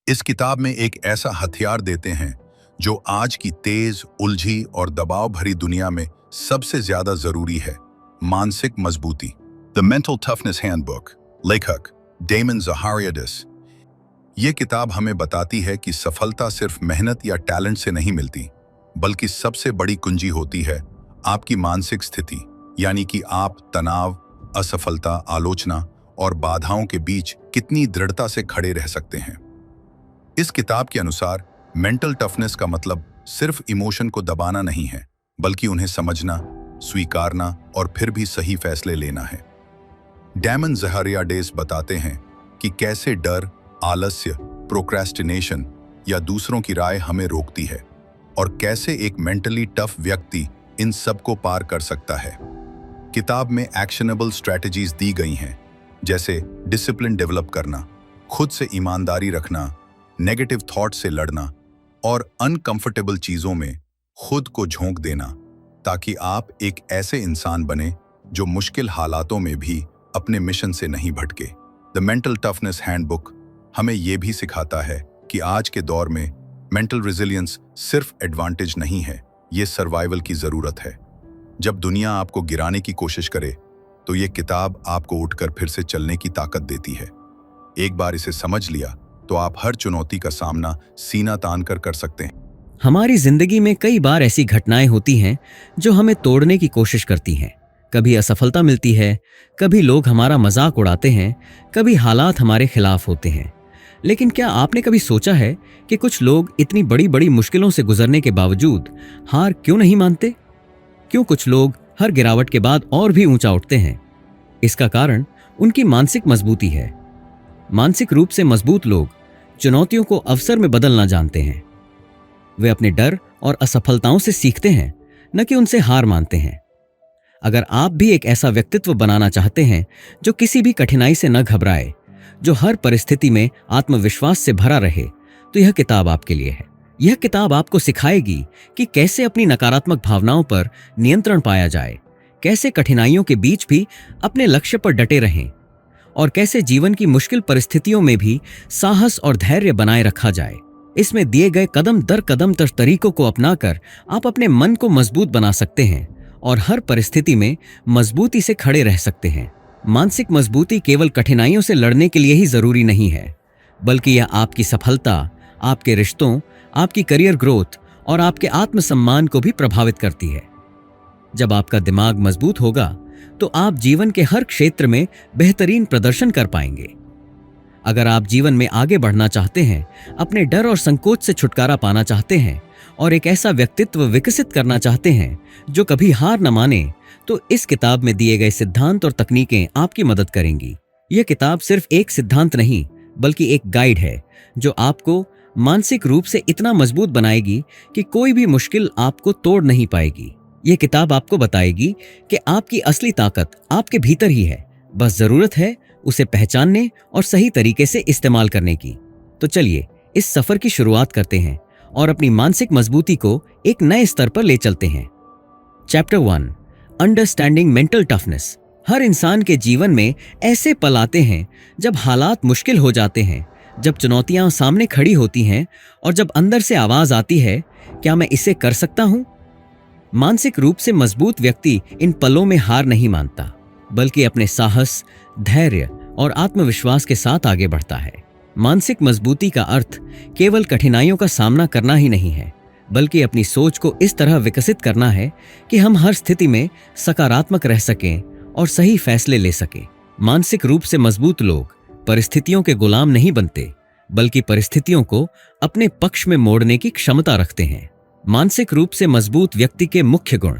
इस किताब में एक ऐसा हथियार देते हैं जो आज की तेज, उलझी और दबाव भरी दुनिया में सबसे ज्यादा जरूरी है, मानसिक मजबूती। द मेंटल टफनेस हैंडबुक, लेखक डेमन ज़हारियाडिस। ये किताब हमें बताती है कि सफलता सिर्फ मेहनत या टैलेंट से नहीं मिलती, बल्कि सबसे बड़ी कुंजी होती है आपकी मानसिक स्थिति, यानी कि आप तनाव, असफलता, आलोचना और बाधाओं के बीच कितनी दृढ़ता से खड़े रह सकते हैं। इस किताब के अनुसार मेंटल टफनेस का मतलब सिर्फ इमोशन को दबाना नहीं है, बल्कि उन्हें समझना, स्वीकारना और फिर भी सही फैसले लेना है। डेमन ज़हारियाडिस बताते हैं कि कैसे डर, आलस्य, प्रोक्रेस्टिनेशन या दूसरों की राय हमें रोकती है और कैसे एक मेंटली टफ व्यक्ति इन सब को पार कर सकता है। किताब में एक्शनेबल स्ट्रैटेजीज दी गई हैं, जैसे डिसिप्लिन डेवलप करना, खुद से ईमानदारी रखना, नेगेटिव थॉट से लड़ना और अनकंफर्टेबल चीजों में खुद को झोंक देना, ताकि आप एक ऐसे इंसान बने जो मुश्किल हालातों में भी अपने मिशन से नहीं भटके। द मेंटल टफनेस हैंडबुक हमें यह भी सिखाता है कि आज के दौर में मेंटल रेजिलियंस सिर्फ एडवांटेज नहीं है, ये सर्वाइवल की जरूरत है। जब दुनिया आपको गिराने की कोशिश करे, तो ये किताब आपको उठकर फिर से चलने की ताकत देती है। एक बार इसे समझ लिया तो आप हर चुनौती का सामना सीना तान कर सकते हैं। हमारी जिंदगी में कई बार ऐसी घटनाएं होती हैं जो हमें तोड़ने की कोशिश करती हैं। कभी असफलता मिलती है, कभी लोग हमारा मजाक उड़ाते हैं, कभी हालात हमारे खिलाफ होते हैं। लेकिन क्या आपने कभी सोचा है कि कुछ लोग इतनी बड़ी बड़ी मुश्किलों से गुजरने के बावजूद हार क्यों नहीं मानते? क्यों कुछ लोग हर गिरावट के बाद और भी ऊंचा उठते हैं? इसका कारण उनकी मानसिक मजबूती है। मानसिक रूप से मजबूत लोग चुनौतियों को अवसर में बदलना जानते हैं। वे अपने डर और असफलताओं से सीखते हैं, न कि उनसे हार मानते हैं। अगर आप भी एक ऐसा व्यक्तित्व बनाना चाहते हैं जो किसी भी कठिनाई से न घबराए, जो हर परिस्थिति में आत्मविश्वास से भरा रहे, तो यह किताब आपके लिए है। यह किताब आपको सिखाएगी कि कैसे अपनी नकारात्मक भावनाओं पर नियंत्रण पाया जाए, कैसे कठिनाइयों के बीच भी अपने लक्ष्य पर डटे रहें और कैसे जीवन की मुश्किल परिस्थितियों में भी साहस और धैर्य बनाए रखा जाए। इसमें दिए गए कदम दर कदम तरीकों को अपनाकर आप अपने मन को मजबूत बना सकते हैं और हर परिस्थिति में मजबूती से खड़े रह सकते हैं। मानसिक मजबूती केवल कठिनाइयों से लड़ने के लिए ही जरूरी नहीं है, बल्कि यह आपकी सफलता, आपके रिश्तों, आपकी करियर ग्रोथ और आपके आत्मसम्मान को भी प्रभावित करती है। जब आपका दिमाग मजबूत होगा तो आप जीवन के हर क्षेत्र में बेहतरीन प्रदर्शन कर पाएंगे। अगर आप जीवन में आगे बढ़ना चाहते हैं, अपने डर और संकोच से छुटकारा पाना चाहते हैं और एक ऐसा व्यक्तित्व विकसित करना चाहते हैं जो कभी हार न माने, तो इस किताब में दिए गए सिद्धांत और तकनीकें आपकी मदद करेंगी। यह किताब सिर्फ एक सिद्धांत नहीं, बल्कि एक गाइड है जो आपको मानसिक रूप से इतना मजबूत बनाएगी कि कोई भी मुश्किल आपको तोड़ नहीं पाएगी। यह किताब आपको बताएगी कि आपकी असली ताकत आपके भीतर ही है, बस जरूरत है उसे पहचानने और सही तरीके से इस्तेमाल करने की। तो चलिए इस सफर की शुरुआत करते हैं और अपनी मानसिक मजबूती को एक नए स्तर पर ले चलते हैं। Chapter 1, understanding mental toughness. हर इंसान के जीवन में ऐसे पल आते हैं जब हालात मुश्किल हो जाते हैं, जब चुनौतियां सामने खड़ी होती हैं और जब अंदर से आवाज आती है, क्या मैं इसे कर सकता हूं? मानसिक रूप से मजबूत व्यक्ति इन पलों में हार नहीं मानता, बल्कि अपने साहस, धैर्य और आत्मविश्वास के साथ आगे बढ़ता है। मानसिक मजबूती का अर्थ केवल कठिनाइयों का सामना करना ही नहीं है, बल्कि अपनी सोच को इस तरह विकसित करना है कि हम हर स्थिति में सकारात्मक रह सकें और सही फैसले ले सकें। मानसिक रूप से मजबूत लोग परिस्थितियों के गुलाम नहीं बनते, बल्कि परिस्थितियों को अपने पक्ष में मोड़ने की क्षमता रखते हैं। मानसिक रूप से मजबूत व्यक्ति के मुख्य गुण: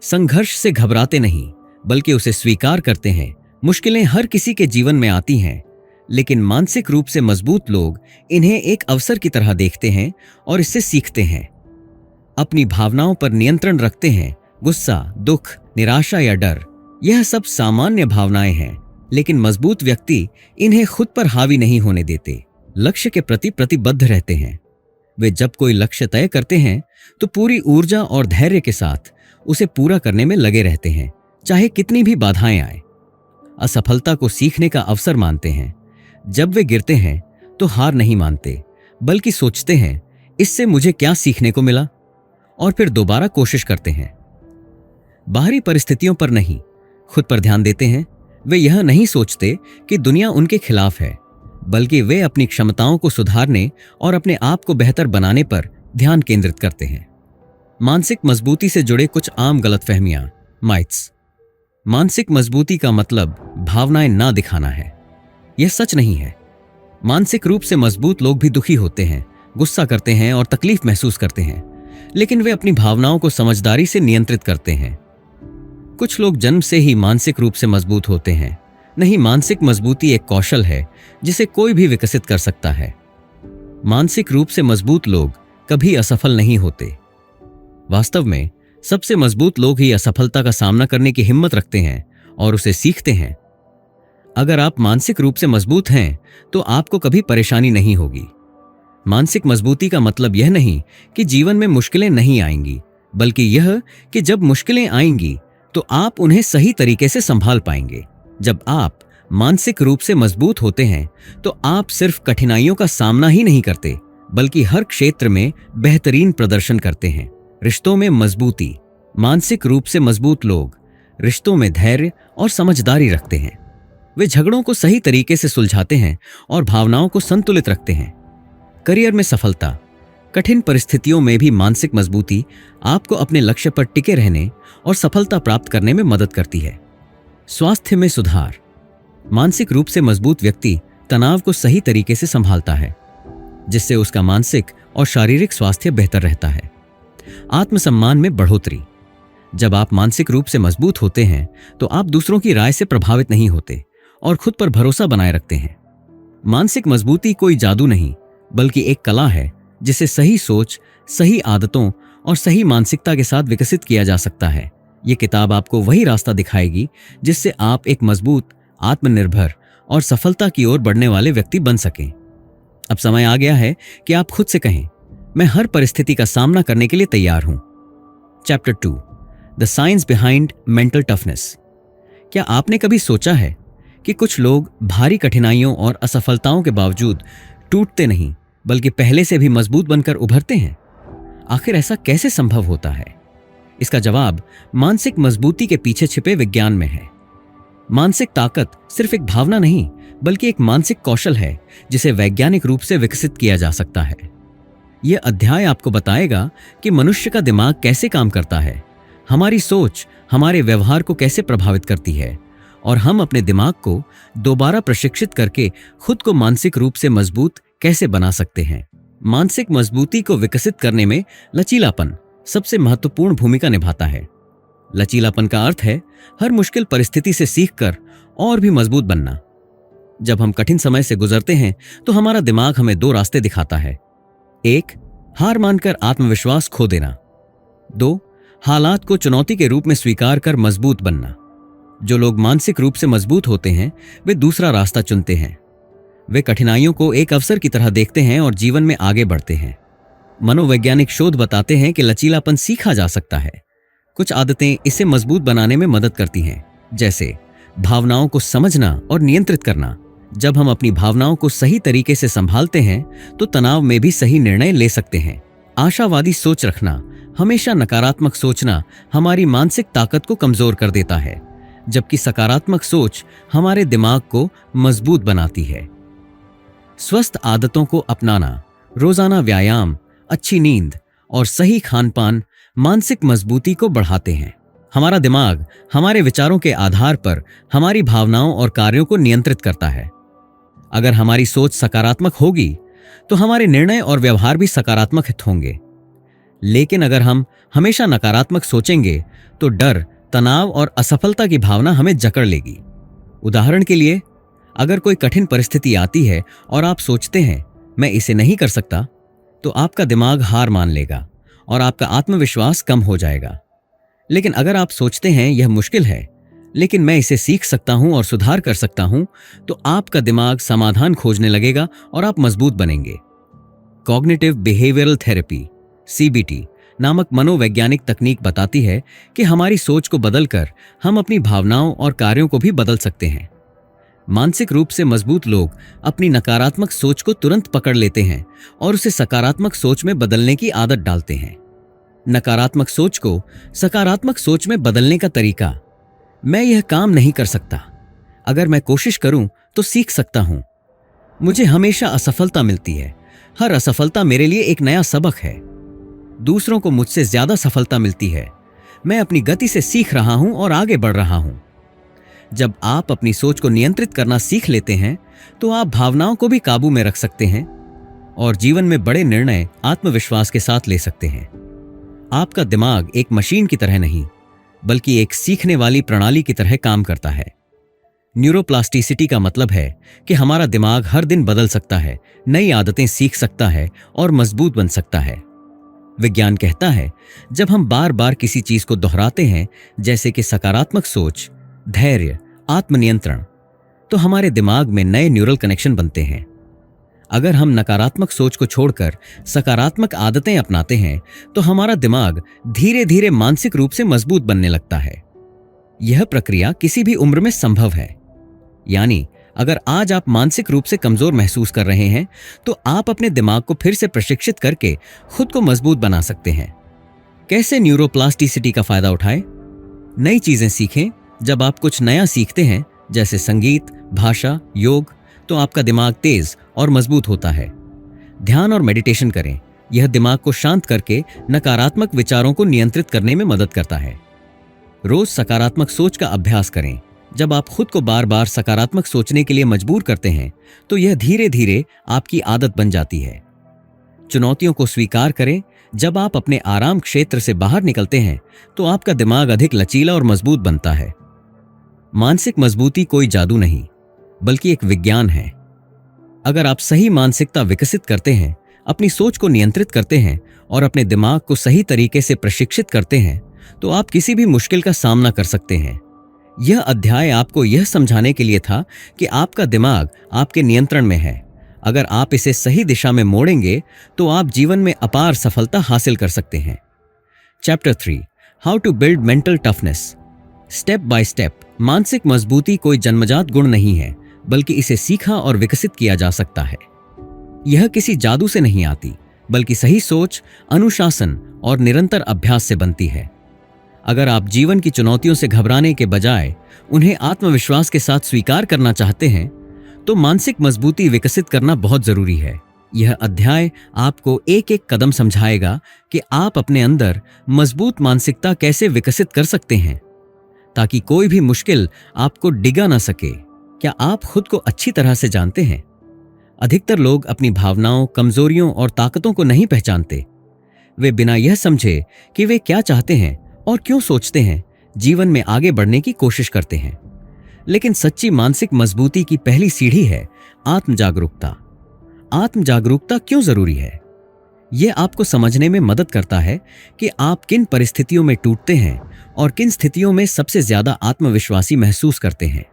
संघर्ष से घबराते नहीं, बल्कि उसे स्वीकार करते हैं। मुश्किलें हर किसी के जीवन में आती हैं, लेकिन मानसिक रूप से मजबूत लोग इन्हें एक अवसर की तरह देखते हैं और इससे सीखते हैं। अपनी भावनाओं पर नियंत्रण रखते हैं। गुस्सा, दुख, निराशा या डर, यह सब सामान्य भावनाएं हैं, लेकिन मजबूत व्यक्ति इन्हें खुद पर हावी नहीं होने देते। लक्ष्य के प्रति प्रतिबद्ध रहते हैं। वे जब कोई लक्ष्य तय करते हैं तो पूरी ऊर्जा और धैर्य के साथ उसे पूरा करने में लगे रहते हैं, चाहे कितनी भी बाधाएं आए। असफलता को सीखने का अवसर मानते हैं। जब वे गिरते हैं तो हार नहीं मानते, बल्कि सोचते हैं इससे मुझे क्या सीखने को मिला, और फिर दोबारा कोशिश करते हैं। बाहरी परिस्थितियों पर नहीं, खुद पर ध्यान देते हैं। वे यह नहीं सोचते कि दुनिया उनके खिलाफ है, बल्कि वे अपनी क्षमताओं को सुधारने और अपने आप को बेहतर बनाने पर ध्यान केंद्रित करते हैं। मानसिक मजबूती से जुड़े कुछ आम गलतफहमियां, माइथ्स। मानसिक मजबूती का मतलब भावनाएं ना दिखाना है। यह सच नहीं है। मानसिक रूप से मजबूत लोग भी दुखी होते हैं, गुस्सा करते हैं और तकलीफ महसूस करते हैं, लेकिन वे अपनी भावनाओं को समझदारी से नियंत्रित करते हैं। कुछ लोग जन्म से ही मानसिक रूप से मजबूत होते हैं। नहीं, मानसिक मजबूती एक कौशल है जिसे कोई भी विकसित कर सकता है। मानसिक रूप से मजबूत लोग कभी असफल नहीं होते। वास्तव में सबसे मजबूत लोग ही असफलता का सामना करने की हिम्मत रखते हैं और उसे सीखते हैं। अगर आप मानसिक रूप से मजबूत हैं तो आपको कभी परेशानी नहीं होगी। मानसिक मजबूती का मतलब यह नहीं कि जीवन में मुश्किलें नहीं आएंगी, बल्कि यह कि जब मुश्किलें आएंगी तो आप उन्हें सही तरीके से संभाल पाएंगे। जब आप मानसिक रूप से मजबूत होते हैं तो आप सिर्फ कठिनाइयों का सामना ही नहीं करते, बल्कि हर क्षेत्र में बेहतरीन प्रदर्शन करते हैं। रिश्तों में मजबूती। मानसिक रूप से मजबूत लोग रिश्तों में धैर्य और समझदारी रखते हैं। वे झगड़ों को सही तरीके से सुलझाते हैं और भावनाओं को संतुलित रखते हैं। करियर में सफलता। कठिन परिस्थितियों में भी मानसिक मजबूती आपको अपने लक्ष्य पर टिके रहने और सफलता प्राप्त करने में मदद करती है। स्वास्थ्य में सुधार। मानसिक रूप से मजबूत व्यक्ति तनाव को सही तरीके से संभालता है, जिससे उसका मानसिक और शारीरिक स्वास्थ्य बेहतर रहता है। आत्मसम्मान में बढ़ोतरी। जब आप मानसिक रूप से मजबूत होते हैं तो आप दूसरों की राय से प्रभावित नहीं होते और खुद पर भरोसा बनाए रखते हैं। मानसिक मजबूती कोई जादू नहीं, बल्कि एक कला है जिसे सही सोच, सही आदतों और सही मानसिकता के साथ विकसित किया जा सकता है। ये किताब आपको वही रास्ता दिखाएगी जिससे आप एक मजबूत, आत्मनिर्भर और सफलता की ओर बढ़ने वाले व्यक्ति बन सकें। अब समय आ गया है कि आप खुद से कहें, मैं हर परिस्थिति का सामना करने के लिए तैयार हूं। Chapter 2, the science behind mental toughness. क्या आपने कभी सोचा है कि कुछ लोग भारी कठिनाइयों और असफलताओं के बावजूद टूटते नहीं, बल्कि पहले से भी मजबूत बनकर उभरते हैं? आखिर ऐसा कैसे संभव होता है? इसका जवाब मानसिक मजबूती के पीछे छिपे विज्ञान में है। मानसिक ताकत सिर्फ एक भावना नहीं, बल्कि एक मानसिक कौशल है जिसे वैज्ञानिक रूप से विकसित किया जा सकता है। यह अध्याय आपको बताएगा कि मनुष्य का दिमाग कैसे काम करता है, हमारी सोच हमारे व्यवहार को कैसे प्रभावित करती है, और हम अपने दिमाग को दोबारा प्रशिक्षित करके खुद को मानसिक रूप से मजबूत कैसे बना सकते हैं। मानसिक मजबूती को विकसित करने में लचीलापन सबसे महत्वपूर्ण भूमिका निभाता है। लचीलापन का अर्थ है हर मुश्किल परिस्थिति से सीखकर और भी मजबूत बनना। जब हम कठिन समय से गुजरते हैं तो हमारा दिमाग हमें दो रास्ते दिखाता है। 1, हार मानकर आत्मविश्वास खो देना। 2, हालात को चुनौती के रूप में स्वीकार कर मजबूत बनना। जो लोग मानसिक रूप से मजबूत होते हैं वे दूसरा रास्ता चुनते हैं। वे कठिनाइयों को एक अवसर की तरह देखते हैं और जीवन में आगे बढ़ते हैं। मनोवैज्ञानिक शोध बताते हैं कि लचीलापन सीखा जा सकता है। कुछ आदतें इसे मजबूत बनाने में मदद करती हैं, जैसे भावनाओं को समझना और नियंत्रित करना। जब हम अपनी भावनाओं को सही तरीके से संभालते हैं तो तनाव में भी सही निर्णय ले सकते हैं। आशावादी सोच रखना। हमेशा नकारात्मक सोचना हमारी मानसिक ताकत को कमजोर कर देता है, जबकि सकारात्मक सोच हमारे दिमाग को मजबूत बनाती है। स्वस्थ आदतों को अपनाना। रोजाना व्यायाम, अच्छी नींद और सही खानपान मानसिक मजबूती को बढ़ाते हैं। हमारा दिमाग हमारे विचारों के आधार पर हमारी भावनाओं और कार्यों को नियंत्रित करता है। अगर हमारी सोच सकारात्मक होगी तो हमारे निर्णय और व्यवहार भी सकारात्मक होंगे। लेकिन अगर हम हमेशा नकारात्मक सोचेंगे तो डर, तनाव और असफलता की भावना हमें जकड़ लेगी। उदाहरण के लिए, अगर कोई कठिन परिस्थिति आती है और आप सोचते हैं मैं इसे नहीं कर सकता, तो आपका दिमाग हार मान लेगा और आपका आत्मविश्वास कम हो जाएगा। लेकिन अगर आप सोचते हैं यह मुश्किल है, लेकिन मैं इसे सीख सकता हूं और सुधार कर सकता हूं, तो आपका दिमाग समाधान खोजने लगेगा और आप मजबूत बनेंगे। कॉग्निटिव बिहेवियरल थेरेपी (CBT) नामक मनोवैज्ञानिक तकनीक बताती है कि हमारी सोच को बदलकर हम अपनी भावनाओं और कार्यों को भी बदल सकते हैं। मानसिक रूप से मजबूत लोग अपनी नकारात्मक सोच को तुरंत पकड़ लेते हैं और उसे सकारात्मक सोच में बदलने की आदत डालते हैं। नकारात्मक सोच को सकारात्मक सोच में बदलने का तरीका: मैं यह काम नहीं कर सकता, अगर मैं कोशिश करूं तो सीख सकता हूं। मुझे हमेशा असफलता मिलती है, हर असफलता मेरे लिए एक नया सबक है। दूसरों को मुझसे ज्यादा सफलता मिलती है, मैं अपनी गति से सीख रहा हूं और आगे बढ़ रहा हूं। जब आप अपनी सोच को नियंत्रित करना सीख लेते हैं तो आप भावनाओं को भी काबू में रख सकते हैं और जीवन में बड़े निर्णय आत्मविश्वास के साथ ले सकते हैं। आपका दिमाग एक मशीन की तरह नहीं, बल्कि एक सीखने वाली प्रणाली की तरह काम करता है। न्यूरोप्लास्टिसिटी का मतलब है कि हमारा दिमाग हर दिन बदल सकता है, नई आदतें सीख सकता है और मजबूत बन सकता है। विज्ञान कहता है, जब हम बार बार किसी चीज को दोहराते हैं, जैसे कि सकारात्मक सोच, धैर्य, आत्मनियंत्रण, तो हमारे दिमाग में नए न्यूरल कनेक्शन बनते हैं। अगर हम नकारात्मक सोच को छोड़कर सकारात्मक आदतें अपनाते हैं तो हमारा दिमाग धीरे धीरे मानसिक रूप से मजबूत बनने लगता है। यह प्रक्रिया किसी भी उम्र में संभव है। यानी अगर आज आप मानसिक रूप से कमजोर महसूस कर रहे हैं तो आप अपने दिमाग को फिर से प्रशिक्षित करके खुद को मजबूत बना सकते हैं। कैसे न्यूरोप्लास्टिसिटी का फायदा उठाएं? नई चीजें सीखें। जब आप कुछ नया सीखते हैं, जैसे संगीत, भाषा, योग, तो आपका दिमाग तेज और मजबूत होता है। ध्यान और मेडिटेशन करें, यह दिमाग को शांत करके नकारात्मक विचारों को नियंत्रित करने में मदद करता है। रोज सकारात्मक सोच का अभ्यास करें। जब आप खुद को बार बार सकारात्मक सोचने के लिए मजबूर करते हैं तो यह धीरे धीरे आपकी आदत बन जाती है। चुनौतियों को स्वीकार करें। जब आप अपने आराम क्षेत्र से बाहर निकलते हैं तो आपका दिमाग अधिक लचीला और मजबूत बनता है। मानसिक मजबूती कोई जादू नहीं, बल्कि एक विज्ञान है। अगर आप सही मानसिकता विकसित करते हैं, अपनी सोच को नियंत्रित करते हैं और अपने दिमाग को सही तरीके से प्रशिक्षित करते हैं, तो आप किसी भी मुश्किल का सामना कर सकते हैं। यह अध्याय आपको यह समझाने के लिए था कि आपका दिमाग आपके नियंत्रण में है। अगर आप इसे सही दिशा में मोड़ेंगे तो आप जीवन में अपार सफलता हासिल कर सकते हैं। Chapter 3, how to build mental toughness. Step by step. मानसिक मजबूती कोई जन्मजात गुण नहीं है, बल्कि इसे सीखा और विकसित किया जा सकता है। यह किसी जादू से नहीं आती, बल्कि सही सोच, अनुशासन और निरंतर अभ्यास से बनती है। अगर आप जीवन की चुनौतियों से घबराने के बजाय उन्हें आत्मविश्वास के साथ स्वीकार करना चाहते हैं, तो मानसिक मजबूती विकसित करना बहुत जरूरी है। यह अध्याय आपको एक एक कदम समझाएगा कि आप अपने अंदर मजबूत मानसिकता कैसे विकसित कर सकते हैं, ताकि कोई भी मुश्किल आपको डिगा ना सके। क्या आप खुद को अच्छी तरह से जानते हैं? अधिकतर लोग अपनी भावनाओं, कमजोरियों और ताकतों को नहीं पहचानते। वे बिना यह समझे कि वे क्या चाहते हैं और क्यों सोचते हैं, जीवन में आगे बढ़ने की कोशिश करते हैं। लेकिन सच्ची मानसिक मजबूती की पहली सीढ़ी है आत्म जागरूकता। आत्म जागरूकता क्यों जरूरी है? यह आपको समझने में मदद करता है कि आप किन परिस्थितियों में टूटते हैं और किन स्थितियों में सबसे ज्यादा आत्मविश्वासी महसूस करते हैं।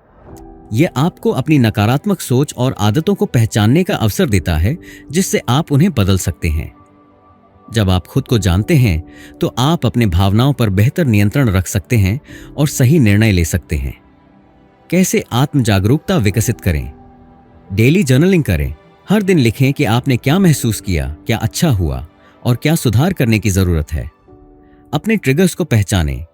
यह आपको अपनी नकारात्मक सोच और आदतों को पहचानने का अवसर देता है, जिससे आप उन्हें बदल सकते हैं। जब आप खुद को जानते हैं तो आप अपने भावनाओं पर बेहतर नियंत्रण रख सकते हैं और सही निर्णय ले सकते हैं। कैसे आत्म जागरूकता विकसित करें? डेली जर्नलिंग करें। हर दिन लिखें कि आपने क्या महसूस किया, क्या अच्छा हुआ और क्या सुधार करने की जरूरत है। अपने ट्रिगर्स को पहचानें।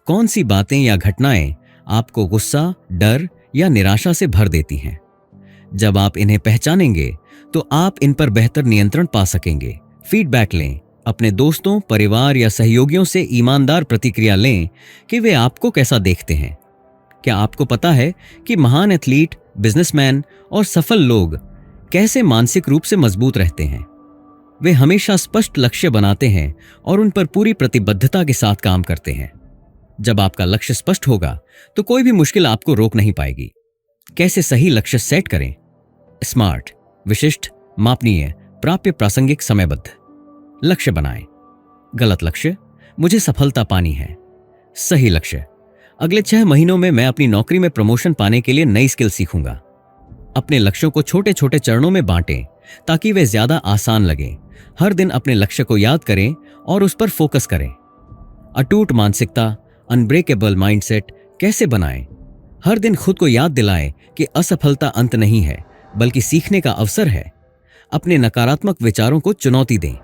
कौन सी बातें या घटनाएं आपको गुस्सा, डर या निराशा से भर देती हैं। जब आप इन्हें पहचानेंगे तो आप इन पर बेहतर नियंत्रण पा सकेंगे। फीडबैक लें। अपने दोस्तों, परिवार या सहयोगियों से ईमानदार प्रतिक्रिया लें कि वे आपको कैसा देखते हैं। क्या आपको पता है कि महान एथलीट, बिजनेसमैन और सफल लोग कैसे मानसिक रूप से मजबूत रहते हैं? वे हमेशा स्पष्ट लक्ष्य बनाते हैं और उन पर पूरी प्रतिबद्धता के साथ काम करते हैं। जब आपका लक्ष्य स्पष्ट होगा तो कोई भी मुश्किल आपको रोक नहीं पाएगी। कैसे सही लक्ष्य सेट करें? स्मार्ट, विशिष्ट, मापनीय, प्राप्य, प्रासंगिक, समयबद्ध लक्ष्य बनाएं। गलत लक्ष्य, मुझे सफलता पानी है। सही लक्ष्य, अगले 6 महीनों में मैं अपनी नौकरी में प्रमोशन पाने के लिए नई स्किल सीखूंगा। अपने लक्ष्यों को छोटे छोटे चरणों में बांटें ताकि वे ज्यादा आसान लगें। हर दिन अपने लक्ष्य को याद करें और उस पर फोकस करें। अटूट मानसिकता, अनब्रेकेबल माइंडसेट कैसे बनाएं? हर दिन खुद को याद दिलाएं कि असफलता अंत नहीं है, बल्कि सीखने का अवसर है। अपने नकारात्मक विचारों को चुनौती दें।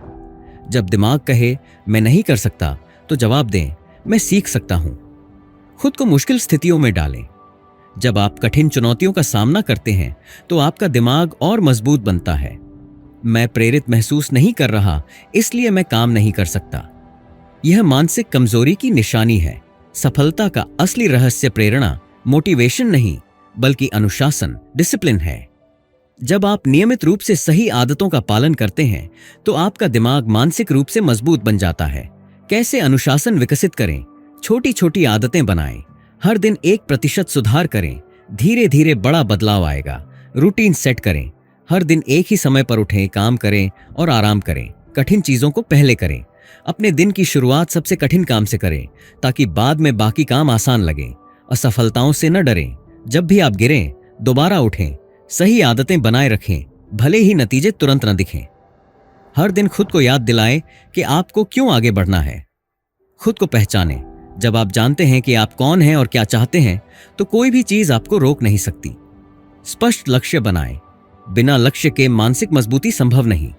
जब दिमाग कहे मैं नहीं कर सकता, तो जवाब दें मैं सीख सकता हूं। खुद को मुश्किल स्थितियों में डालें। जब आप कठिन चुनौतियों का सामना करते हैं तो आपका दिमाग और मजबूत बनता है। मैं प्रेरित महसूस नहीं कर रहा, इसलिए मैं काम नहीं कर सकता। यह मानसिक कमजोरी की निशानी है। सफलता का असली रहस्य प्रेरणा, मोटिवेशन नहीं, बल्कि अनुशासन, डिसिप्लिन है। जब आप नियमित रूप से सही आदतों का पालन करते हैं तो आपका दिमाग मानसिक रूप से मजबूत बन जाता है। कैसे अनुशासन विकसित करें? छोटी छोटी आदतें बनाएं। हर दिन 1% सुधार करें। धीरे धीरे बड़ा बदलाव आएगा। रूटीन सेट करें। हर दिन एक ही समय पर उठें, काम करें और आराम करें। कठिन चीजों को पहले करें। अपने दिन की शुरुआत सबसे कठिन काम से करें, ताकि बाद में बाकी काम आसान लगें। असफलताओं से न डरें। जब भी आप गिरें, दोबारा उठें। सही आदतें बनाए रखें, भले ही नतीजे तुरंत न दिखें। हर दिन खुद को याद दिलाएं कि आपको क्यों आगे बढ़ना है। खुद को पहचानें। जब आप जानते हैं कि आप कौन हैं और क्या चाहते हैं, तो कोई भी चीज आपको रोक नहीं सकती। स्पष्ट लक्ष्य बनाएं। बिना लक्ष्य के मानसिक मजबूती संभव नहीं।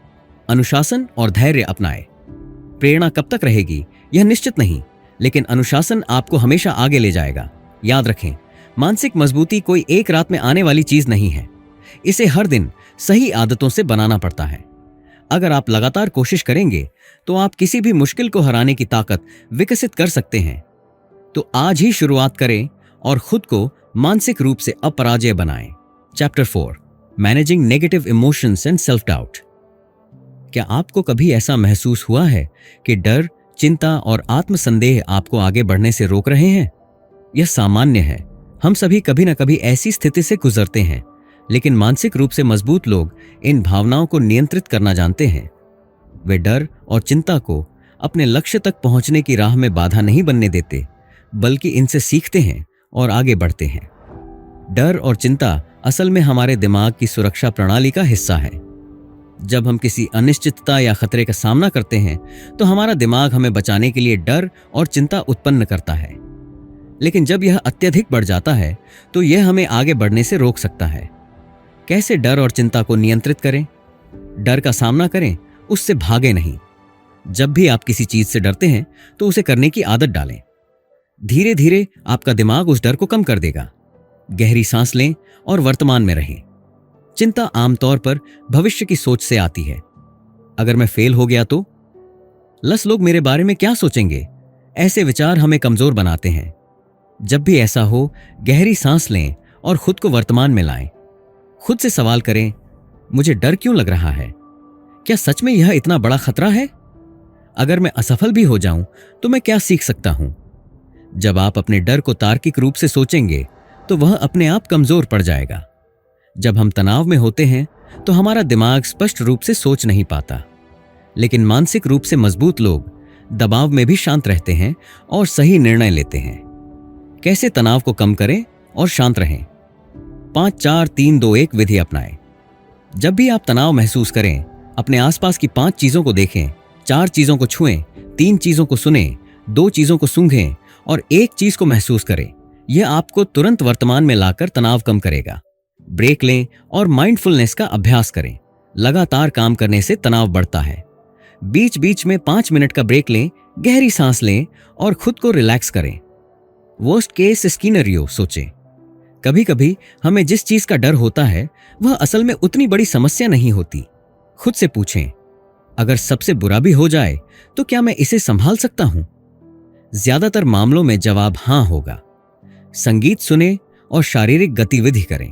अनुशासन और धैर्य अपनाएं। प्रेरणा कब तक रहेगी यह निश्चित नहीं, लेकिन अनुशासन आपको हमेशा आगे ले जाएगा। याद रखें, मानसिक मजबूती कोई एक रात में आने वाली चीज नहीं है। इसे हर दिन सही आदतों से बनाना पड़ता है। अगर आप लगातार कोशिश करेंगे तो आप किसी भी मुश्किल को हराने की ताकत विकसित कर सकते हैं। तो आज ही शुरुआत करें और खुद को मानसिक रूप से अपराजय बनाएं। Chapter 4, managing negative emotions and self doubt. क्या आपको कभी ऐसा महसूस हुआ है कि डर, चिंता और आत्मसंदेह आपको आगे बढ़ने से रोक रहे हैं? यह सामान्य है। हम सभी कभी न कभी ऐसी स्थिति से गुजरते हैं, लेकिन मानसिक रूप से मजबूत लोग इन भावनाओं को नियंत्रित करना जानते हैं। वे डर और चिंता को अपने लक्ष्य तक पहुंचने की राह में बाधा नहीं बनने देते, बल्कि इनसे सीखते हैं और आगे बढ़ते हैं। डर और चिंता असल में हमारे दिमाग की सुरक्षा प्रणाली का हिस्सा है। जब हम किसी अनिश्चितता या खतरे का सामना करते हैं तो हमारा दिमाग हमें बचाने के लिए डर और चिंता उत्पन्न करता है। लेकिन जब यह अत्यधिक बढ़ जाता है तो यह हमें आगे बढ़ने से रोक सकता है। कैसे डर और चिंता को नियंत्रित करें? डर का सामना करें, उससे भागे नहीं। जब भी आप किसी चीज से डरते हैं तो उसे करने की आदत डालें। धीरे धीरे आपका दिमाग उस डर को कम कर देगा। गहरी सांस लें और वर्तमान में रहें। चिंता आमतौर पर भविष्य की सोच से आती है। अगर मैं फेल हो गया तो? लोग मेरे बारे में क्या सोचेंगे? ऐसे विचार हमें कमजोर बनाते हैं। जब भी ऐसा हो, गहरी सांस लें और खुद को वर्तमान में लाएं। खुद से सवाल करें, मुझे डर क्यों लग रहा है? क्या सच में यह इतना बड़ा खतरा है? अगर मैं असफल भी हो जाऊं तो मैं क्या सीख सकता हूं? जब आप अपने डर को तार्किक रूप से सोचेंगे तो वह अपने आप कमजोर पड़ जाएगा। जब हम तनाव में होते हैं तो हमारा दिमाग स्पष्ट रूप से सोच नहीं पाता, लेकिन मानसिक रूप से मजबूत लोग दबाव में भी शांत रहते हैं और सही निर्णय लेते हैं। कैसे तनाव को कम करें और शांत रहें? 5-4-3-2-1 विधि अपनाएं। जब भी आप तनाव महसूस करें, अपने आसपास की 5 चीजों को देखें, 4 चीजों को छुएं, 3 चीजों को सुनें, 2 चीजों को सूंघें और 1 चीज को महसूस करें। यह आपको तुरंत वर्तमान में लाकर तनाव कम करेगा। ब्रेक लें और माइंडफुलनेस का अभ्यास करें। लगातार काम करने से तनाव बढ़ता है। बीच बीच में 5 मिनट का ब्रेक लें, गहरी सांस लें और खुद को रिलैक्स करें। वर्स्ट केस सिनेरियो सोचें। कभी कभी हमें जिस चीज का डर होता है वह असल में उतनी बड़ी समस्या नहीं होती। खुद से पूछें, अगर सबसे बुरा भी हो जाए तो क्या मैं इसे संभाल सकता हूं? ज्यादातर मामलों में जवाब हां होगा। संगीत सुने और शारीरिक गतिविधि करें।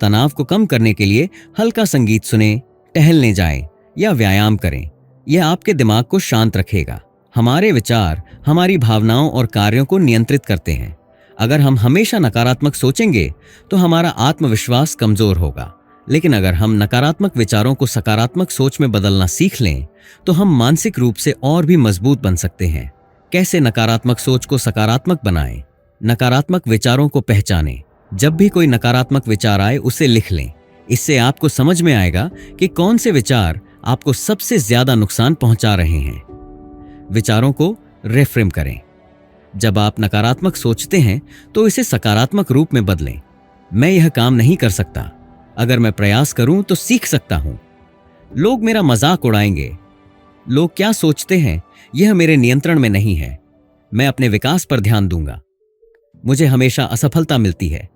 तनाव को कम करने के लिए हल्का संगीत सुने, टहलने जाएं या व्यायाम करें। यह आपके दिमाग को शांत रखेगा। हमारे विचार हमारी भावनाओं और कार्यों को नियंत्रित करते हैं। अगर हम हमेशा नकारात्मक सोचेंगे तो हमारा आत्मविश्वास कमजोर होगा, लेकिन अगर हम नकारात्मक विचारों को सकारात्मक सोच में बदलना सीख लें तो हम मानसिक रूप से और भी मजबूत बन सकते हैं। कैसे नकारात्मक सोच को सकारात्मक बनाएं? नकारात्मक विचारों को पहचानें। जब भी कोई नकारात्मक विचार आए उसे लिख लें। इससे आपको समझ में आएगा कि कौन से विचार आपको सबसे ज्यादा नुकसान पहुंचा रहे हैं। विचारों को रिफ्रेम करें। जब आप नकारात्मक सोचते हैं तो इसे सकारात्मक रूप में बदलें। मैं यह काम नहीं कर सकता, अगर मैं प्रयास करूं तो सीख सकता हूं। लोग मेरा मजाक उड़ाएंगे। लोग क्या सोचते हैं यह मेरे नियंत्रण में नहीं है। मैं अपने विकास पर ध्यान दूंगा। मुझे हमेशा असफलता मिलती है।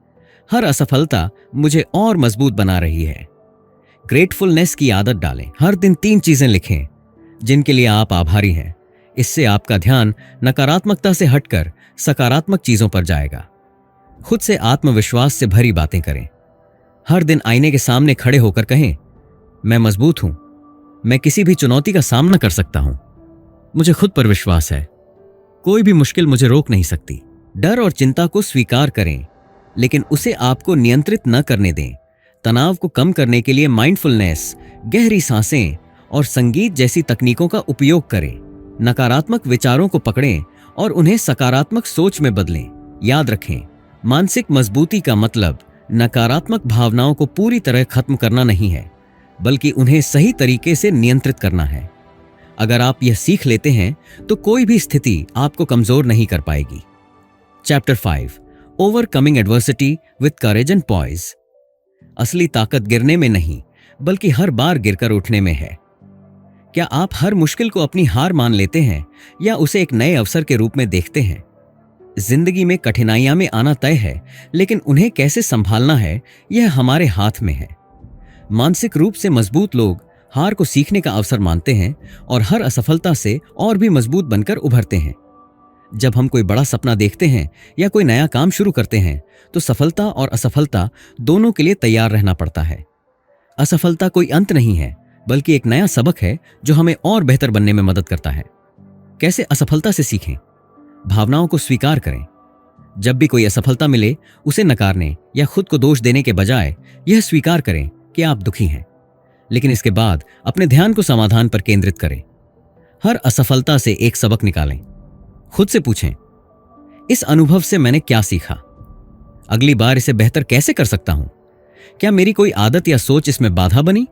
हर असफलता मुझे और मजबूत बना रही है। ग्रेटफुलनेस की आदत डालें। हर दिन 3 चीजें लिखें जिनके लिए आप आभारी हैं। इससे आपका ध्यान नकारात्मकता से हटकर सकारात्मक चीजों पर जाएगा। खुद से आत्मविश्वास से भरी बातें करें। हर दिन आईने के सामने खड़े होकर कहें, मैं मजबूत हूं, मैं किसी भी चुनौती का सामना कर सकता हूं, मुझे खुद पर विश्वास है, कोई भी मुश्किल मुझे रोक नहीं सकती। डर और चिंता को स्वीकार करें, लेकिन उसे आपको नियंत्रित न करने दें। तनाव को कम करने के लिए माइंडफुलनेस, गहरी सांसें और संगीत जैसी तकनीकों का उपयोग करें। नकारात्मक विचारों को पकड़ें और उन्हें सकारात्मक सोच में बदलें। याद रखें, मानसिक मजबूती का मतलब नकारात्मक भावनाओं को पूरी तरह खत्म करना नहीं है, बल्कि उन्हें सही तरीके से नियंत्रित करना है। अगर आप यह सीख लेते हैं तो कोई भी स्थिति आपको कमजोर नहीं कर पाएगी। Chapter 5, overcoming adversity with courage and poise. असली ताकत गिरने में नहीं, बल्कि हर बार गिरकर उठने में है। क्या आप हर मुश्किल को अपनी हार मान लेते हैं या उसे एक नए अवसर के रूप में देखते हैं? जिंदगी में कठिनाइयां में आना तय है, लेकिन उन्हें कैसे संभालना है यह हमारे हाथ में है। मानसिक रूप से मजबूत लोग हार को सीखने का अवसर मानते हैं और हर असफलता से और भी मजबूत बनकर उभरते हैं। जब हम कोई बड़ा सपना देखते हैं या कोई नया काम शुरू करते हैं तो सफलता और असफलता दोनों के लिए तैयार रहना पड़ता है। असफलता कोई अंत नहीं है, बल्कि एक नया सबक है जो हमें और बेहतर बनने में मदद करता है। कैसे असफलता से सीखें? भावनाओं को स्वीकार करें। जब भी कोई असफलता मिले उसे नकारने या खुद को दोष देने के बजाय यह स्वीकार करें कि आप दुखी हैं, लेकिन इसके बाद अपने ध्यान को समाधान पर केंद्रित करें। हर असफलता से एक सबक निकालें। खुद से पूछें, इस अनुभव से मैंने क्या सीखा? अगली बार इसे बेहतर कैसे कर सकता हूं? क्या मेरी कोई आदत या सोच इसमें बाधा बनी?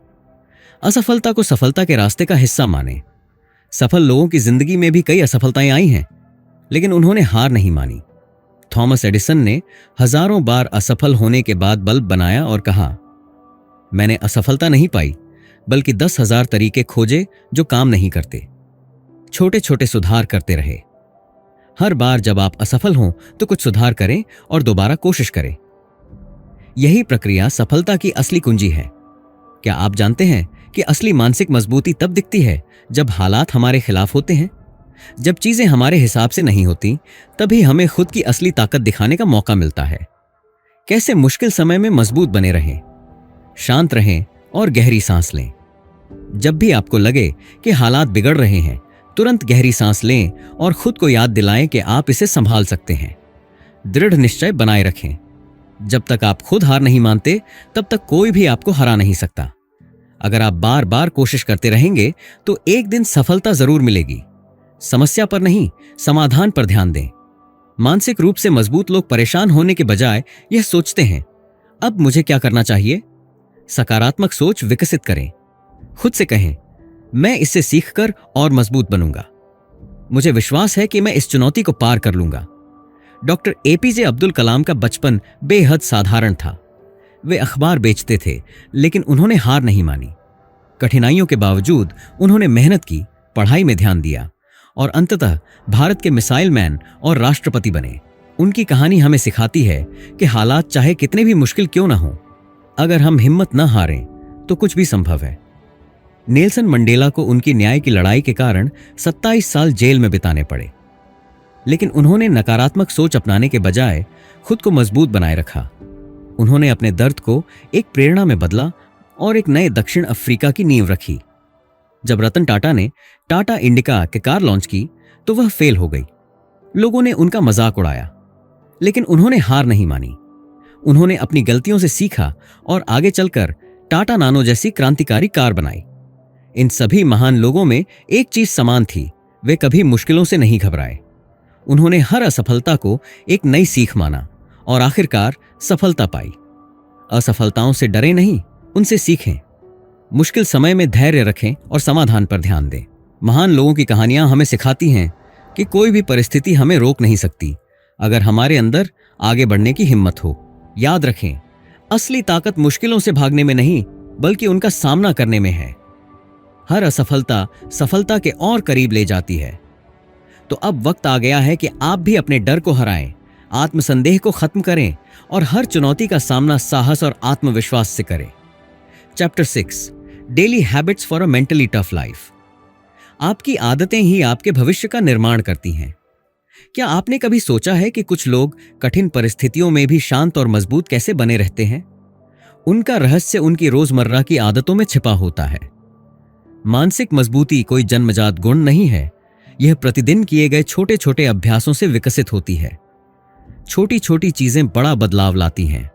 असफलता को सफलता के रास्ते का हिस्सा मानें। सफल लोगों की जिंदगी में भी कई असफलताएं आई हैं, लेकिन उन्होंने हार नहीं मानी। थॉमस एडिसन ने हजारों बार असफल होने के बाद बल्ब बनाया और कहा, मैंने असफलता नहीं पाई, बल्कि 10,000 तरीके खोजे जो काम नहीं करते। छोटे छोटे सुधार करते रहे। हर बार जब आप असफल हों तो कुछ सुधार करें और दोबारा कोशिश करें। यही प्रक्रिया सफलता की असली कुंजी है। क्या आप जानते हैं कि असली मानसिक मजबूती तब दिखती है जब हालात हमारे खिलाफ होते हैं? जब चीजें हमारे हिसाब से नहीं होती, तभी हमें खुद की असली ताकत दिखाने का मौका मिलता है। कैसे मुश्किल समय में मजबूत बने रहें? शांत रहें और गहरी सांस लें। जब भी आपको लगे कि हालात बिगड़ रहे हैं, तुरंत गहरी सांस लें और खुद को याद दिलाएं कि आप इसे संभाल सकते हैं। दृढ़ निश्चय बनाए रखें। जब तक आप खुद हार नहीं मानते, तब तक कोई भी आपको हरा नहीं सकता। अगर आप बार बार कोशिश करते रहेंगे तो एक दिन सफलता जरूर मिलेगी। समस्या पर नहीं, समाधान पर ध्यान दें। मानसिक रूप से मजबूत लोग परेशान होने के बजाय यह सोचते हैं, अब मुझे क्या करना चाहिए? सकारात्मक सोच विकसित करें। खुद से कहें, मैं इससे सीखकर और मजबूत बनूंगा। मुझे विश्वास है कि मैं इस चुनौती को पार कर लूंगा। डॉक्टर एपीजे अब्दुल कलाम का बचपन बेहद साधारण था। वे अखबार बेचते थे, लेकिन उन्होंने हार नहीं मानी। कठिनाइयों के बावजूद उन्होंने मेहनत की, पढ़ाई में ध्यान दिया और अंततः भारत के मिसाइल मैन और राष्ट्रपति बने। उनकी कहानी हमें सिखाती है कि हालात चाहे कितने भी मुश्किल क्यों ना हो, अगर हम हिम्मत न हारें तो कुछ भी संभव है। नेल्सन मंडेला को उनकी न्याय की लड़ाई के कारण 27 साल जेल में बिताने पड़े, लेकिन उन्होंने नकारात्मक सोच अपनाने के बजाय खुद को मजबूत बनाए रखा। उन्होंने अपने दर्द को एक प्रेरणा में बदला और एक नए दक्षिण अफ्रीका की नींव रखी। जब रतन टाटा ने टाटा इंडिका के कार लॉन्च की तो वह फेल हो गई। लोगों ने उनका मजाक उड़ाया, लेकिन उन्होंने हार नहीं मानी। उन्होंने अपनी गलतियों से सीखा और आगे चलकर टाटा नानो जैसी क्रांतिकारी कार बनाई। इन सभी महान लोगों में एक चीज समान थी, वे कभी मुश्किलों से नहीं घबराए। उन्होंने हर असफलता को एक नई सीख माना और आखिरकार सफलता पाई। असफलताओं से डरे नहीं, उनसे सीखें। मुश्किल समय में धैर्य रखें और समाधान पर ध्यान दें। महान लोगों की कहानियां हमें सिखाती हैं, कि कोई भी परिस्थिति हमें रोक नहीं सकती अगर हमारे अंदर आगे बढ़ने की हिम्मत हो। याद रखें, असली ताकत मुश्किलों से भागने में नहीं बल्कि उनका सामना करने में है। हर असफलता सफलता के और करीब ले जाती है। तो अब वक्त आ गया है कि आप भी अपने डर को हराएं, आत्मसंदेह को खत्म करें और हर चुनौती का सामना साहस और आत्मविश्वास से करें। Chapter 6, daily habits for a mentally tough life. आपकी आदतें ही आपके भविष्य का निर्माण करती हैं। क्या आपने कभी सोचा है कि कुछ लोग कठिन परिस्थितियों में भी शांत और मजबूत कैसे बने रहते हैं? उनका रहस्य उनकी रोजमर्रा की आदतों में छिपा होता है। मानसिक मजबूती कोई जन्मजात गुण नहीं है, यह प्रतिदिन किए गए छोटे छोटे अभ्यासों से विकसित होती है। छोटी छोटी चीजें बड़ा बदलाव लाती हैं।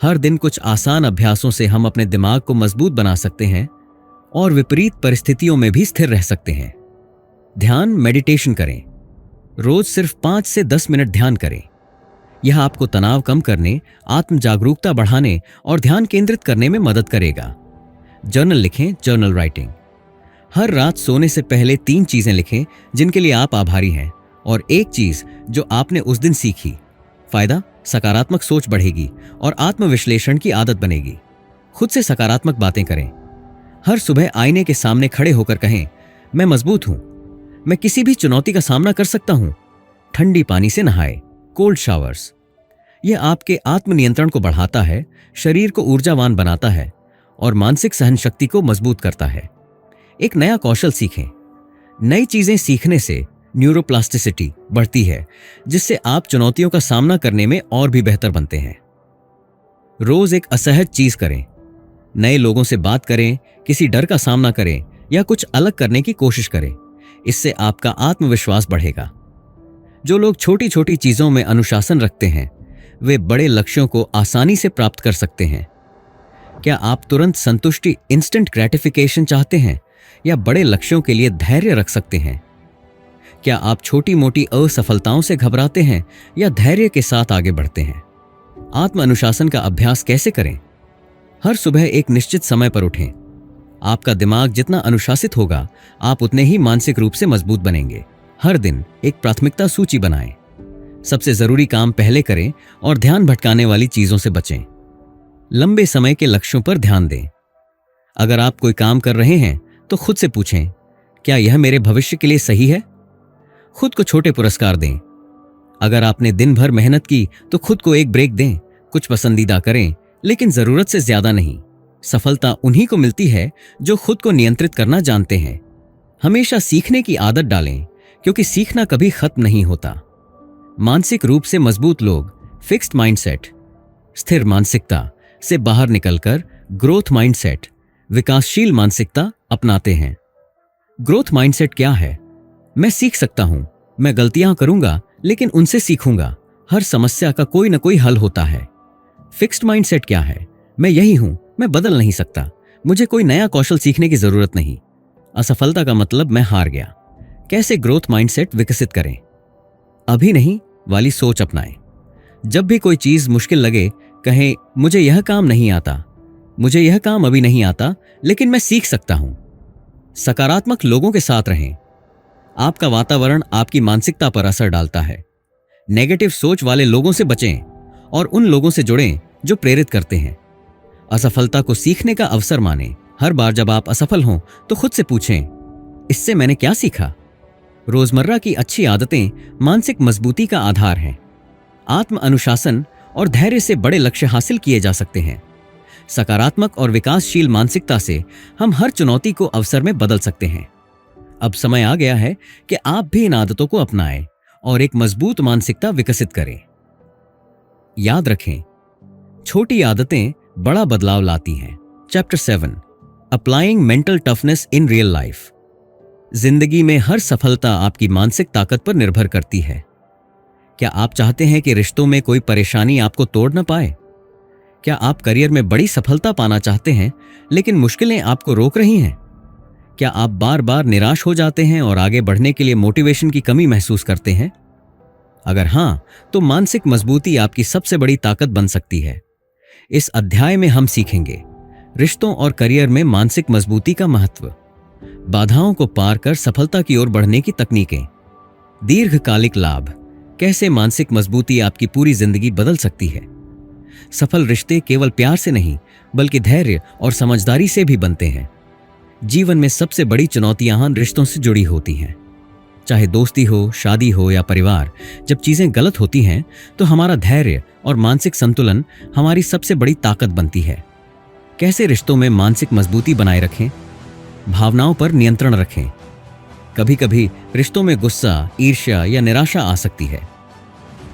हर दिन कुछ आसान अभ्यासों से हम अपने दिमाग को मजबूत बना सकते हैं और विपरीत परिस्थितियों में भी स्थिर रह सकते हैं। ध्यान मेडिटेशन करें। रोज सिर्फ 5 से 10 मिनट ध्यान करें। यह आपको तनाव कम करने, आत्म जागरूकता बढ़ाने और ध्यान केंद्रित करने में मदद करेगा। जर्नल लिखें, जर्नल राइटिंग। हर रात सोने से पहले 3 चीजें लिखें जिनके लिए आप आभारी हैं और 1 चीज जो आपने उस दिन सीखी। फायदा, सकारात्मक सोच बढ़ेगी और आत्मविश्लेषण की आदत बनेगी। खुद से सकारात्मक बातें करें। हर सुबह आईने के सामने खड़े होकर कहें, मैं मजबूत हूं, मैं किसी भी चुनौती का सामना कर सकता हूं। ठंडी पानी से नहाएं, कोल्ड शावर्स। यह आपके आत्मनियंत्रण को बढ़ाता है, शरीर को ऊर्जावान बनाता है और मानसिक सहनशक्ति को मजबूत करता है। एक नया कौशल सीखें। नई चीजें सीखने से न्यूरोप्लास्टिसिटी बढ़ती है, जिससे आप चुनौतियों का सामना करने में और भी बेहतर बनते हैं। रोज एक असहज चीज करें। नए लोगों से बात करें, किसी डर का सामना करें या कुछ अलग करने की कोशिश करें। इससे आपका आत्मविश्वास बढ़ेगा। जो लोग छोटी छोटी चीजों में अनुशासन रखते हैं, वे बड़े लक्ष्यों को आसानी से प्राप्त कर सकते हैं। क्या आप तुरंत संतुष्टि, इंस्टेंट ग्रेटिफिकेशन चाहते हैं या बड़े लक्ष्यों के लिए धैर्य रख सकते हैं? क्या आप छोटी मोटी असफलताओं से घबराते हैं या धैर्य के साथ आगे बढ़ते हैं? आत्म अनुशासन का अभ्यास कैसे करें? हर सुबह एक निश्चित समय पर उठें। आपका दिमाग जितना अनुशासित होगा, आप उतने ही मानसिक रूप से मजबूत बनेंगे। हर दिन एक प्राथमिकता सूची बनाएं। सबसे जरूरी काम पहले करें और ध्यान भटकाने वाली चीजों से बचें। लंबे समय के लक्ष्यों पर ध्यान दें। अगर आप कोई काम कर रहे हैं तो खुद से पूछें, क्या यह मेरे भविष्य के लिए सही है? खुद को छोटे पुरस्कार दें। अगर आपने दिन भर मेहनत की तो खुद को एक ब्रेक दें। कुछ पसंदीदा करें, लेकिन जरूरत से ज्यादा नहीं। सफलता उन्हीं को मिलती है जो खुद को नियंत्रित करना जानते हैं। हमेशा सीखने की आदत डालें, क्योंकि सीखना कभी खत्म नहीं होता। मानसिक रूप से मजबूत लोग फिक्स्ड माइंडसेट, स्थिर मानसिकता से बाहर निकलकर ग्रोथ माइंडसेट, विकासशील मानसिकता अपनाते हैं। ग्रोथ माइंडसेट क्या है? मैं सीख सकता हूं, मैं गलतियां करूंगा लेकिन उनसे सीखूंगा। हर समस्या का कोई ना कोई हल होता है। फिक्स्ड माइंडसेट क्या है? मैं यही हूं, मैं बदल नहीं सकता, मुझे कोई नया कौशल सीखने की जरूरत नहीं। असफलता का मतलब मैं हार गया। कैसे ग्रोथ माइंडसेट विकसित करें? अभी नहीं वाली सोच अपनाएं। जब भी कोई चीज मुश्किल लगे, कहें, मुझे यह काम नहीं आता, मुझे यह काम अभी नहीं आता, लेकिन मैं सीख सकता हूं। सकारात्मक लोगों के साथ रहें। आपका वातावरण आपकी मानसिकता पर असर डालता है। नेगेटिव सोच वाले लोगों से बचें और उन लोगों से जुड़ें जो प्रेरित करते हैं। असफलता को सीखने का अवसर मानें। हर बार जब आप असफल हों तो खुद से पूछें, इससे मैंने क्या सीखा? रोजमर्रा की अच्छी आदतें मानसिक मजबूती का आधार हैं। आत्म अनुशासन और धैर्य से बड़े लक्ष्य हासिल किए जा सकते हैं। सकारात्मक और विकासशील मानसिकता से हम हर चुनौती को अवसर में बदल सकते हैं। अब समय आ गया है कि आप भी इन आदतों को अपनाएं और एक मजबूत मानसिकता विकसित करें। याद रखें, छोटी आदतें बड़ा बदलाव लाती हैं। Chapter 7, applying mental toughness in real life. जिंदगी में हर सफलता आपकी मानसिक ताकत पर निर्भर करती है। क्या आप चाहते हैं कि रिश्तों में कोई परेशानी आपको तोड़ न पाए? क्या आप करियर में बड़ी सफलता पाना चाहते हैं लेकिन मुश्किलें आपको रोक रही हैं? क्या आप बार बार निराश हो जाते हैं और आगे बढ़ने के लिए मोटिवेशन की कमी महसूस करते हैं? अगर हां, तो मानसिक मजबूती आपकी सबसे बड़ी ताकत बन सकती है। इस अध्याय में हम सीखेंगे रिश्तों और करियर में मानसिक मजबूती का महत्व, बाधाओं को पार कर सफलता की ओर बढ़ने की तकनीकें, दीर्घकालिक लाभ, कैसे मानसिक मजबूती आपकी पूरी जिंदगी बदल सकती है। सफल रिश्ते केवल प्यार से नहीं बल्कि धैर्य और समझदारी से भी बनते हैं। जीवन में सबसे बड़ी चुनौतियां रिश्तों से जुड़ी होती हैं। चाहे दोस्ती हो, शादी हो या परिवार, जब चीजें गलत होती हैं तो हमारा धैर्य और मानसिक संतुलन हमारी सबसे बड़ी ताकत बनती है। कैसे रिश्तों में मानसिक मजबूती बनाए रखें? भावनाओं पर नियंत्रण रखें। कभी कभी रिश्तों में गुस्सा, ईर्ष्या या निराशा आ सकती है,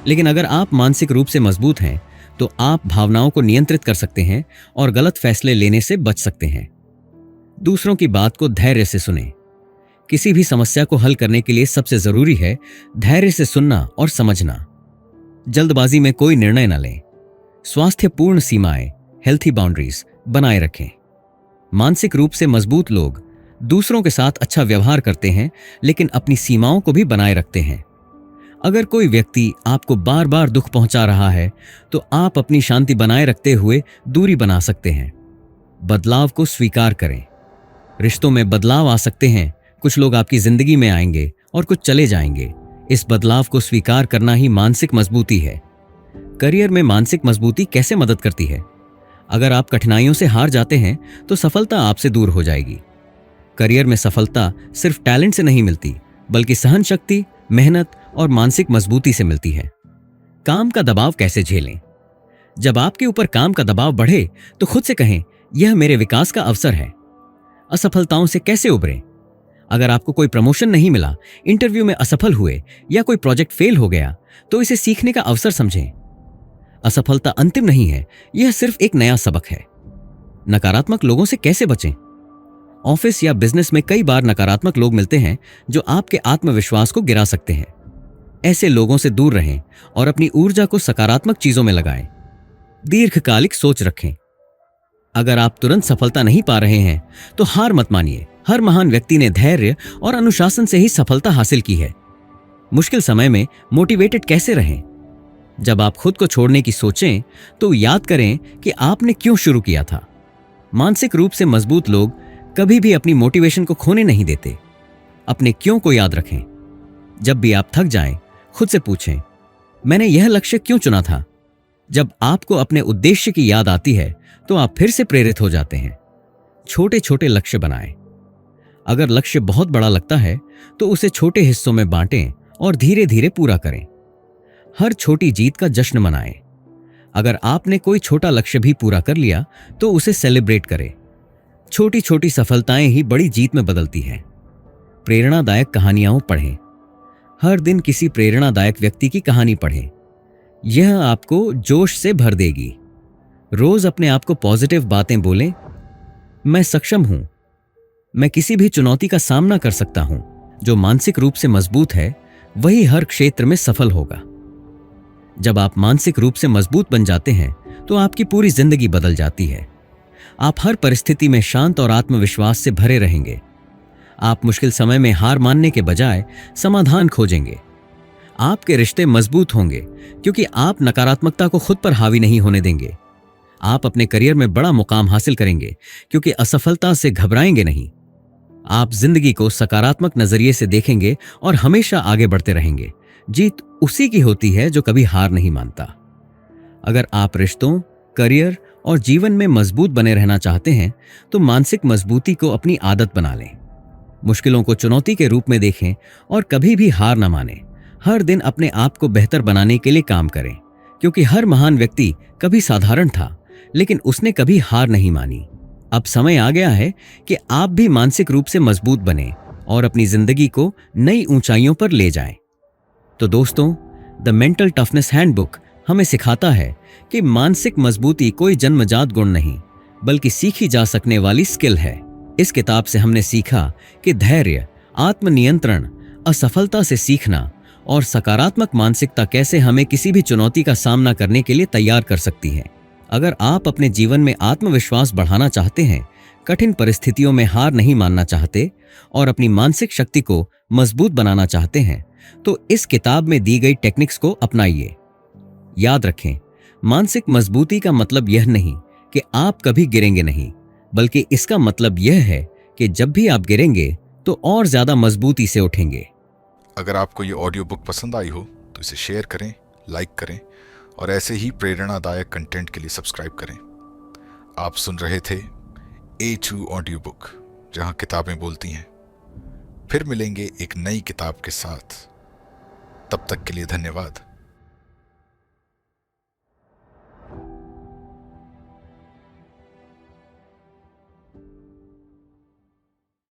लेकिन अगर आप मानसिक रूप से मजबूत हैं तो आप भावनाओं को नियंत्रित कर सकते हैं और गलत फैसले लेने से बच सकते हैं। दूसरों की बात को धैर्य से सुनें। किसी भी समस्या को हल करने के लिए सबसे जरूरी है धैर्य से सुनना और समझना। जल्दबाजी में कोई निर्णय न लें। स्वास्थ्यपूर्ण सीमाएं, हेल्थी बाउंड्रीज बनाए रखें। मानसिक रूप से मजबूत लोग दूसरों के साथ अच्छा व्यवहार करते हैं, लेकिन अपनी सीमाओं को भी बनाए रखते हैं। अगर कोई व्यक्ति आपको बार बार दुख पहुंचा रहा है तो आप अपनी शांति बनाए रखते हुए दूरी बना सकते हैं। बदलाव को स्वीकार करें। रिश्तों में बदलाव आ सकते हैं। कुछ लोग आपकी जिंदगी में आएंगे और कुछ चले जाएंगे। इस बदलाव को स्वीकार करना ही मानसिक मजबूती है। करियर में मानसिक मजबूती कैसे मदद करती है? अगर आप कठिनाइयों से हार जाते हैं तो सफलता आपसे दूर हो जाएगी। करियर में सफलता सिर्फ टैलेंट से नहीं मिलती, बल्कि सहन शक्ति, मेहनत और मानसिक मजबूती से मिलती है। काम का दबाव कैसे झेलें? जब आपके ऊपर काम का दबाव बढ़े तो खुद से कहें, यह मेरे विकास का अवसर है। असफलताओं से कैसे उबरें? अगर आपको कोई प्रमोशन नहीं मिला, इंटरव्यू में असफल हुए या कोई प्रोजेक्ट फेल हो गया तो इसे सीखने का अवसर समझें। असफलता अंतिम नहीं है, यह सिर्फ एक नया सबक है। नकारात्मक लोगों से कैसे बचें? ऑफिस या बिजनेस में कई बार नकारात्मक लोग मिलते हैं जो आपके आत्मविश्वास को गिरा सकते हैं। ऐसे लोगों से दूर रहें और अपनी ऊर्जा को सकारात्मक चीजों में लगाएं। दीर्घकालिक सोच रखें। अगर आप तुरंत सफलता नहीं पा रहे हैं तो हार मत मानिए। हर महान व्यक्ति ने धैर्य और अनुशासन से ही सफलता हासिल की है। मुश्किल समय में मोटिवेटेड कैसे रहें? जब आप खुद को छोड़ने की सोचें तो याद करें कि आपने क्यों शुरू किया था। मानसिक रूप से मजबूत लोग कभी भी अपनी मोटिवेशन को खोने नहीं देते। अपने क्यों को याद रखें। जब भी आप थक जाएं, खुद से पूछें, मैंने यह लक्ष्य क्यों चुना था? जब आपको अपने उद्देश्य की याद आती है तो आप फिर से प्रेरित हो जाते हैं। छोटे छोटे लक्ष्य बनाएं। अगर लक्ष्य बहुत बड़ा लगता है तो उसे छोटे हिस्सों में बांटें और धीरे धीरे पूरा करें। हर छोटी जीत का जश्न मनाएं। अगर आपने कोई छोटा लक्ष्य भी पूरा कर लिया तो उसे सेलिब्रेट करें। छोटी छोटी सफलताएं ही बड़ी जीत में बदलती हैं। प्रेरणादायक कहानियां पढ़ें। हर दिन किसी प्रेरणादायक व्यक्ति की कहानी पढ़ें। यह आपको जोश से भर देगी। रोज अपने आप को पॉजिटिव बातें बोलें। मैं सक्षम हूं। मैं किसी भी चुनौती का सामना कर सकता हूं। जो मानसिक रूप से मजबूत है वही हर क्षेत्र में सफल होगा। जब आप मानसिक रूप से मजबूत बन जाते हैं तो आपकी पूरी जिंदगी बदल जाती है। आप हर परिस्थिति में शांत और आत्मविश्वास से भरे रहेंगे। आप मुश्किल समय में हार मानने के बजाय समाधान खोजेंगे। आपके रिश्ते मजबूत होंगे क्योंकि आप नकारात्मकता को खुद पर हावी नहीं होने देंगे। आप अपने करियर में बड़ा मुकाम हासिल करेंगे क्योंकि असफलता से घबराएंगे नहीं। आप जिंदगी को सकारात्मक नजरिए से देखेंगे और हमेशा आगे बढ़ते रहेंगे। जीत उसी की होती है जो कभी हार नहीं मानता। अगर आप रिश्तों, करियर और जीवन में मजबूत बने रहना चाहते हैं तो मानसिक मजबूती को अपनी आदत बना लें। मुश्किलों को चुनौती के रूप में देखें और कभी भी हार न मानें। हर दिन अपने आप को बेहतर बनाने के लिए काम करें, क्योंकि हर महान व्यक्ति कभी साधारण था लेकिन उसने कभी हार नहीं मानी। अब समय आ गया है कि आप भी मानसिक रूप से मजबूत बनें और अपनी जिंदगी को नई ऊंचाइयों पर ले जाएं। तो दोस्तों, द मेंटल टफनेस हैंडबुक हमें सिखाता है कि मानसिक मजबूती कोई जन्मजात गुण नहीं बल्कि सीखी जा सकने वाली स्किल है। इस किताब से हमने सीखा कि धैर्य, आत्मनियंत्रण, असफलता से सीखना और सकारात्मक मानसिकता कैसे हमें किसी भी चुनौती का सामना करने के लिए तैयार कर सकती है। अगर आप अपने जीवन में आत्मविश्वास बढ़ाना चाहते हैं, कठिन परिस्थितियों में हार नहीं मानना चाहते और अपनी मानसिक शक्ति को मजबूत बनाना चाहते हैं तो इस किताब में दी गई टेक्निक्स को अपनाइए। याद रखें, मानसिक मजबूती का मतलब यह नहीं कि आप कभी गिरेंगे नहीं, बल्कि इसका मतलब यह है कि जब भी आप गिरेंगे तो और ज्यादा मजबूती से उठेंगे। अगर आपको ये ऑडियो बुक पसंद आई हो तो इसे शेयर करें, लाइक करें और ऐसे ही प्रेरणादायक कंटेंट के लिए सब्सक्राइब करें। आप सुन रहे थे A2 ऑडियो बुक, जहां किताबें बोलती हैं। फिर मिलेंगे एक नई किताब के साथ। तब तक के लिए धन्यवाद।